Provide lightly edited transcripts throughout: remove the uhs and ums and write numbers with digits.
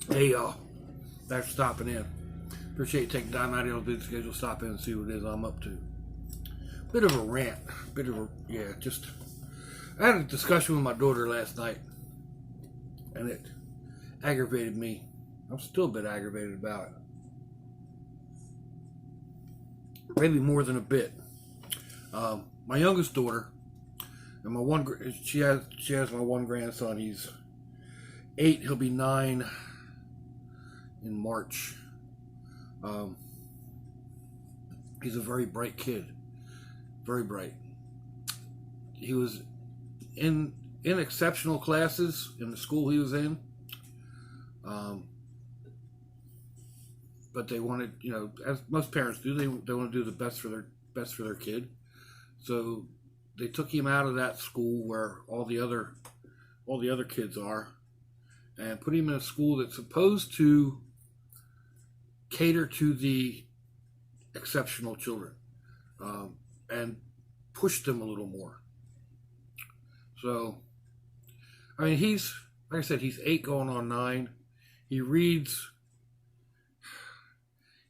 Hey y'all, thanks for stopping in. Appreciate you taking time out of your busy schedule to stop in and see what it is I'm up to. Bit of a rant, I had a discussion with my daughter last night, and it aggravated me. I'm still a bit aggravated about it. Maybe more than a bit. My youngest daughter, and she has my one grandson. He's 8. He'll be 9 in March. He's a very bright kid. Very bright. He was in exceptional classes in the school he was in. But they wanted, as most parents do, they want to do the best for their kid. So they took him out of that school where all the other kids are, and put him in a school that's supposed to cater to the exceptional children, and push them a little more. So, I mean, he's, like I said, he's 8 going on 9. He reads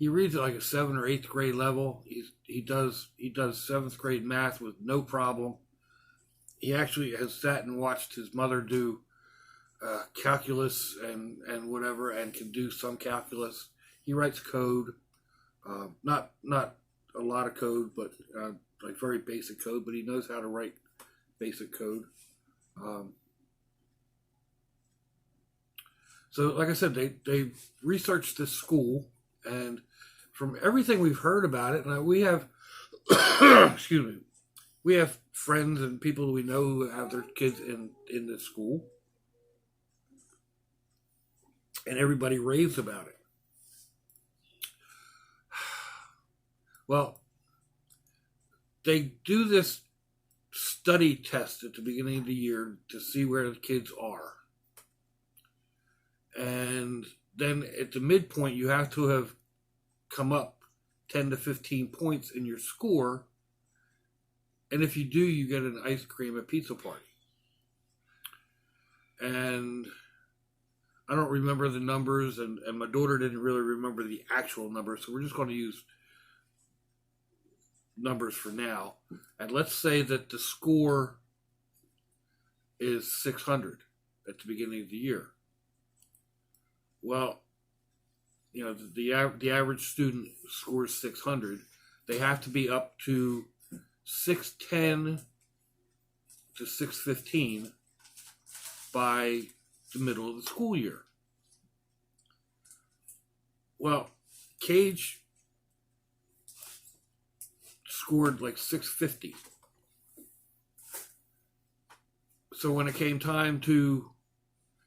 at like a 7th or 8th grade level. He does 7th grade math with no problem. He actually has sat and watched his mother do calculus and whatever, and can do some calculus. He writes code, not a lot of code, but like very basic code. But he knows how to write basic code. So, like I said, they researched this school, and from everything we've heard about it, and we have, excuse me, we have friends and people we know who have their kids in this school, and everybody raves about it. Well, they do this study test at the beginning of the year to see where the kids are. And then at the midpoint, you have to have come up 10 to 15 points in your score. And if you do, you get an ice cream and pizza party. And I don't remember the numbers, and my daughter didn't really remember the actual numbers, so we're just going to use numbers for now. And let's say that the score is 600 at the beginning of the year. Well, the average student scores 600. They have to be up to 610 to 615 by the middle of the school year. Well, Cage scored like 650. So when it came time to,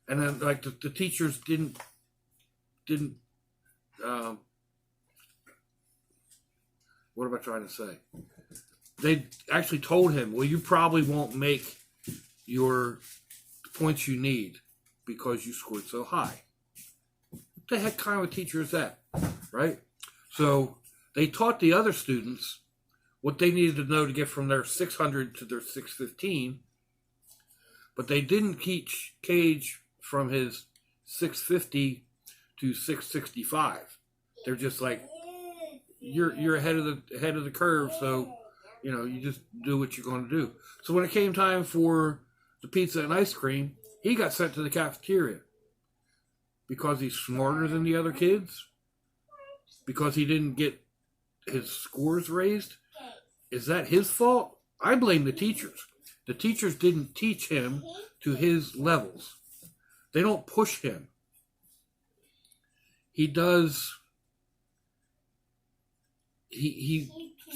and then like the teachers didn't what am I trying to say? They actually told him, well, you probably won't make your points you need because you scored so high. What the heck kind of a teacher is that, right? So they taught the other students what they needed to know to get from their 600 to their 615, but they didn't teach Cage from his 650 to 665. They're just like, you're ahead of the curve, so you just do what you're going to do. So when it came time for the pizza and ice cream, he got sent to the cafeteria because he's smarter than the other kids, because he didn't get his scores raised. Is that his fault? I blame the teachers. The teachers didn't teach him to his levels. They don't push him. He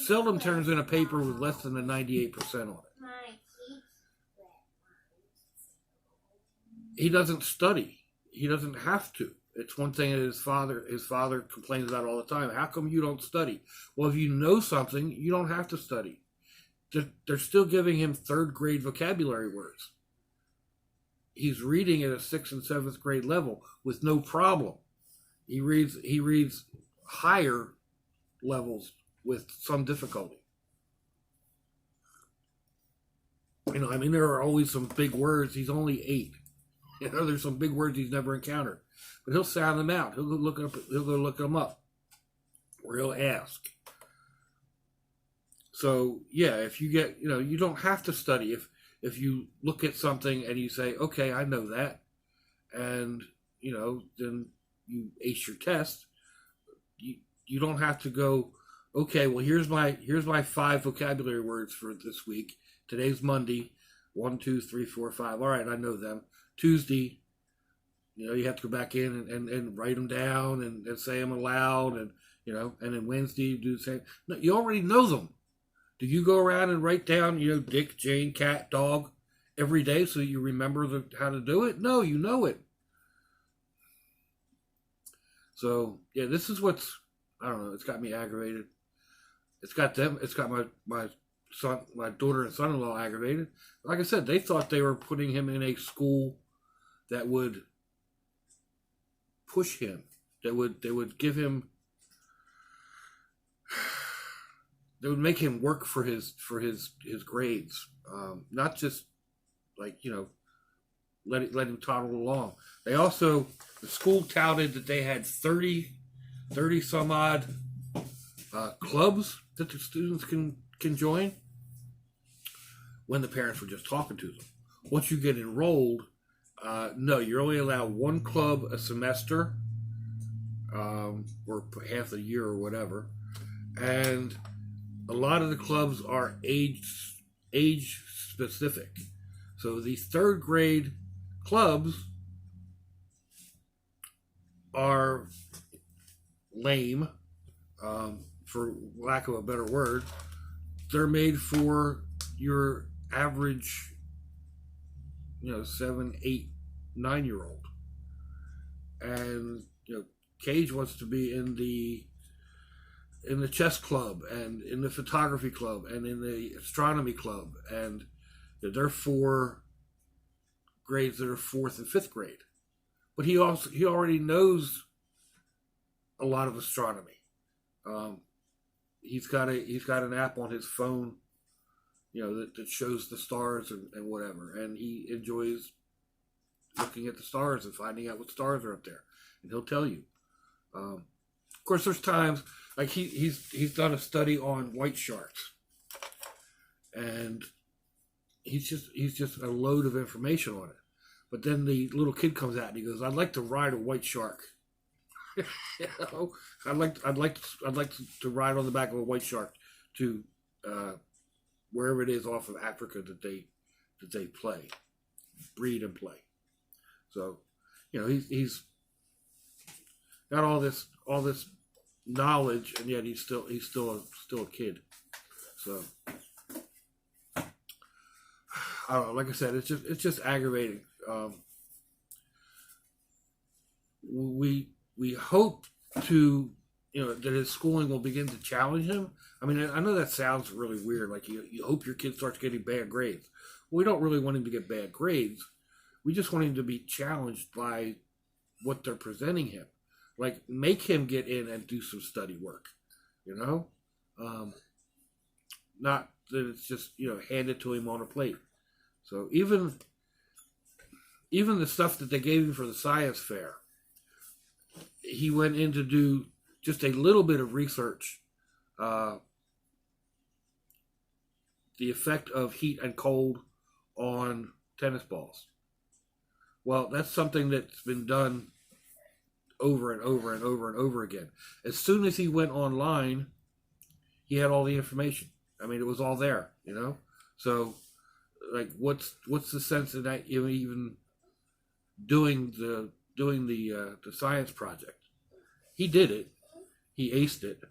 seldom turns in a paper with less than a 98% on it. He doesn't study. He doesn't have to. It's one thing that his father complains about all the time. How come you don't study? Well, if you know something, you don't have to study. They're still giving him 3rd grade vocabulary words. He's reading at a 6th and 7th grade level with no problem. He reads higher levels with some difficulty. There are always some big words. He's only 8. You know, there's some big words he's never encountered, but he'll sound them out. He'll go look up. He'll go look them up, or he'll ask. So yeah, if you get, you don't have to study. If you look at something and you say, okay, I know that, and then you ace your test. You don't have to go, okay, well here's my 5 vocabulary words for this week. Today's Monday, 1, 2, 3, 4, 5. All right, I know them. Tuesday, you have to go back in and write them down and say them aloud, and and then Wednesday you do the same. No, you already know them. Do you go around and write down, Dick, Jane, cat, dog every day so you remember how to do it? No, you know it. So yeah, this is what's, I don't know, it's got me aggravated. It's got them. It's got my son, my daughter and son-in-law aggravated. Like I said, they thought they were putting him in a school that would push him. They would give him. They would make him work for his grades, not just like let him toddle along. They also, the school touted that they had 30 some odd clubs that the students can join when the parents were just talking to them. Once you get enrolled, no, you're only allowed 1 club a semester, or half a year or whatever, and a lot of the clubs are age specific. So these 3rd grade clubs are lame, for lack of a better word. They're made for your average, 7, 8, 9-year-old. And, Cage wants to be in the chess club and in the photography club and in the astronomy club, and they're for grades that are 4th and 5th grade. But he already knows a lot of astronomy. He's got an app on his phone, that shows the stars and whatever, and he enjoys looking at the stars and finding out what stars are up there, and he'll tell you. Of course, there's times like he's done a study on white sharks, and he's just a load of information on it. But then the little kid comes out and he goes, "I'd like to ride a white shark." I'd like to ride on the back of a white shark to wherever it is off of Africa that they breed and play. So, he's got all this knowledge, and yet he's still a kid. So I don't know. Like I said, it's just aggravating. We hope to that his schooling will begin to challenge him. I mean, I know that sounds really weird. Like you hope your kid starts getting bad grades. We don't really want him to get bad grades. We just want him to be challenged by what they're presenting him. Like, make him get in and do some study work, not that it's just, handed to him on a plate. So even the stuff that they gave him for the science fair, he went in to do just a little bit of research, the effect of heat and cold on tennis balls. Well, that's something that's been done over and over and over and over again. As soon as he went online, he had all the information. I mean, it was all there, So, like, what's the sense in that even doing the science project? He did it. He aced it.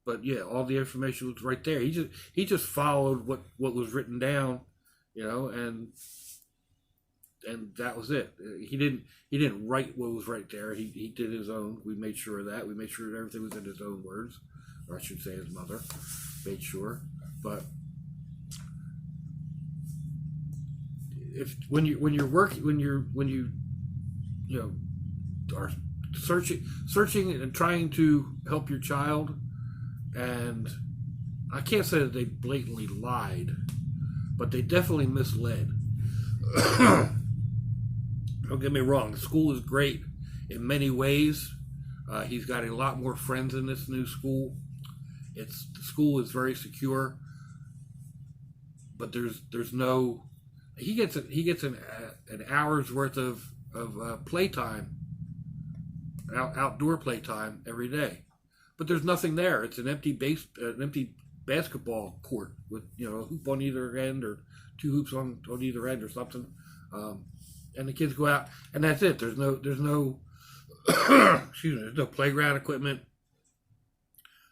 But yeah, all the information was right there. He just followed what was written down, and that was it. He didn't write what was right there. He did his own. We made sure of that. We made sure that everything was in his own words, or I should say his mother made sure. But when you are searching and trying to help your child, and I can't say that they blatantly lied, but they definitely misled. Don't get me wrong, the school is great in many ways. He's got a lot more friends in this new school. The school is very secure, but there's no. He gets an hour's worth of playtime, outdoor playtime every day, but there's nothing there. It's an empty basketball court with a hoop on either end or two hoops on either end or something, and the kids go out and that's it. There's no excuse me. There's no playground equipment.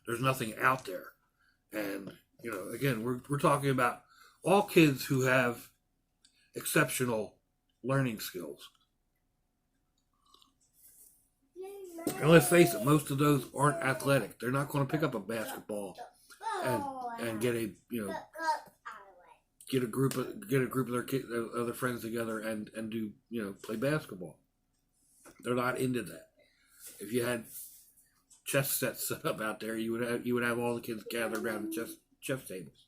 There's nothing out there, and again we're talking about all kids who have exceptional learning skills. And let's face it, most of those aren't athletic. They're not going to pick up a basketball and get a group of their other friends together and do play basketball. They're not into that. If you had chess sets set up out there, you would have all the kids gathered around the chess tables.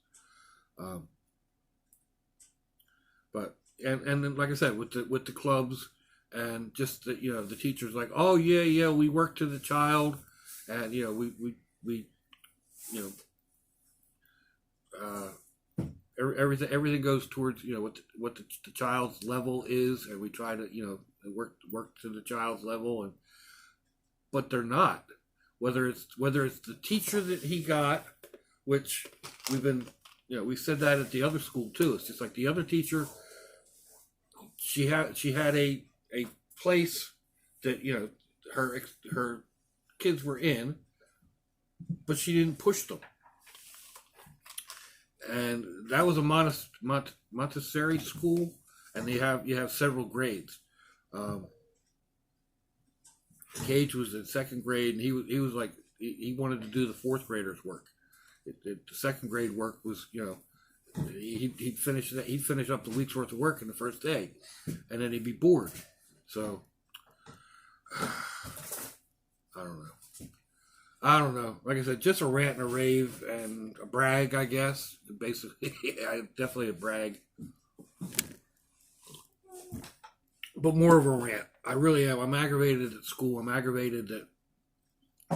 But then, like I said, with the clubs and just the teachers like, oh yeah, we work to the child, and we everything goes towards what the child's level is, and we try to work to the child's level, but they're not. Whether it's the teacher that he got, which we said that at the other school too. It's just like the other teacher. She had a place that her kids were in, but she didn't push them. And that was a Montessori school, and you have several grades. Cage was in second grade, and he was like he wanted to do the fourth graders' work. The second grade work was he'd finish up the week's worth of work in the first day, and then he'd be bored. So I don't know. Like I said, just a rant and a rave and a brag, I guess. Basically, definitely a brag, but more of a rant. I really am. I'm aggravated at school. I'm aggravated that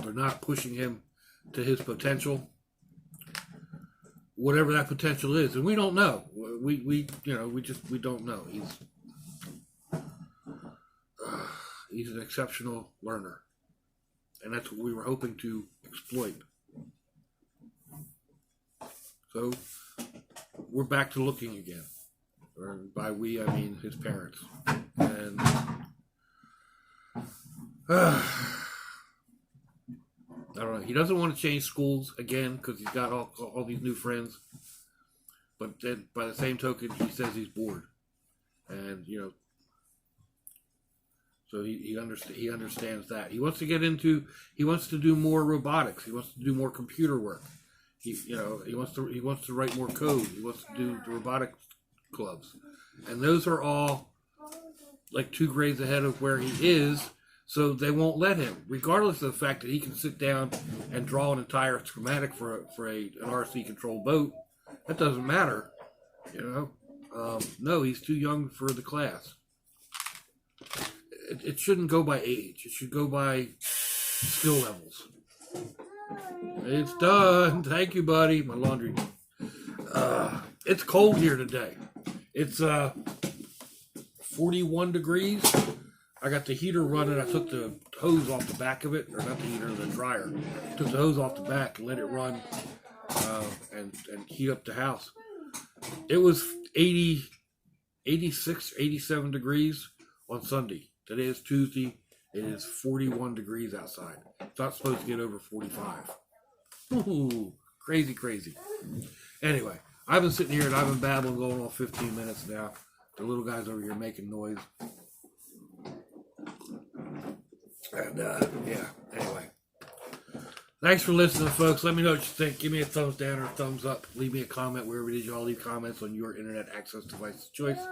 they're not pushing him to his potential, whatever that potential is, and we don't know. We don't know. He's an exceptional learner, and that's what we were hoping to exploit. So we're back to looking again, or by we I mean his parents, and I don't know. He doesn't want to change schools again because he's got all these new friends. But then, by the same token, he says he's bored, and so he understands that. He wants to do more robotics. He wants to do more computer work. He wants to write more code. He wants to do the robotics clubs, and those are all like 2 grades ahead of where he is. So they won't let him, regardless of the fact that he can sit down and draw an entire schematic for an RC controlled boat. That doesn't matter, No, he's too young for the class. It shouldn't go by age. It should go by skill levels. It's done. Thank you, buddy. My laundry. It's cold here today. It's 41 degrees. I got the heater running. I took the hose off the back of it, or not the heater, the dryer. Took the hose off the back and let it run and heat up the house. It was 80, 86, 87 degrees on Sunday. Today is Tuesday. It is 41 degrees outside. It's not supposed to get over 45. Ooh, crazy, crazy. Anyway, I've been sitting here and I've been babbling going on 15 minutes now. The little guy's over here making noise. And, anyway. Thanks for listening, folks. Let me know what you think. Give me a thumbs down or a thumbs up. Leave me a comment wherever it is y'all leave comments on your internet access device of choice. If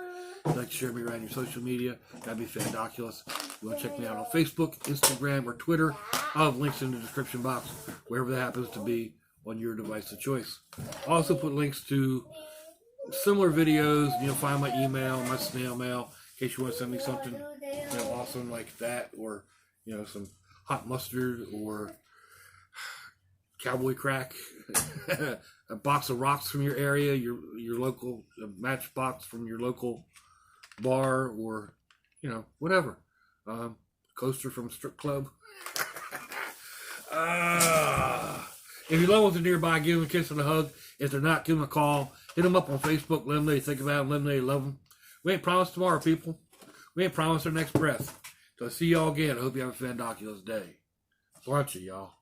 you'd like to share me around your social media, that'd be fandoculous. You want to check me out on Facebook, Instagram, or Twitter. I'll have links in the description box, wherever that happens to be on your device of choice. I'll also put links to similar videos. Find my email, my snail mail, in case you want to send me something, awesome like that, or some hot mustard or cowboy crack, a box of rocks from your area, your local matchbox from your local bar, or whatever, coaster from a strip club. If you're with them nearby, give them a kiss and a hug. If they're not, give them a call. Hit them up on Facebook. Let them know you think about them. Let them know you love them. We ain't promised tomorrow, people. We ain't promised our next breath. So I'll see y'all again. I hope you have a fandoculous day. Lunch, y'all.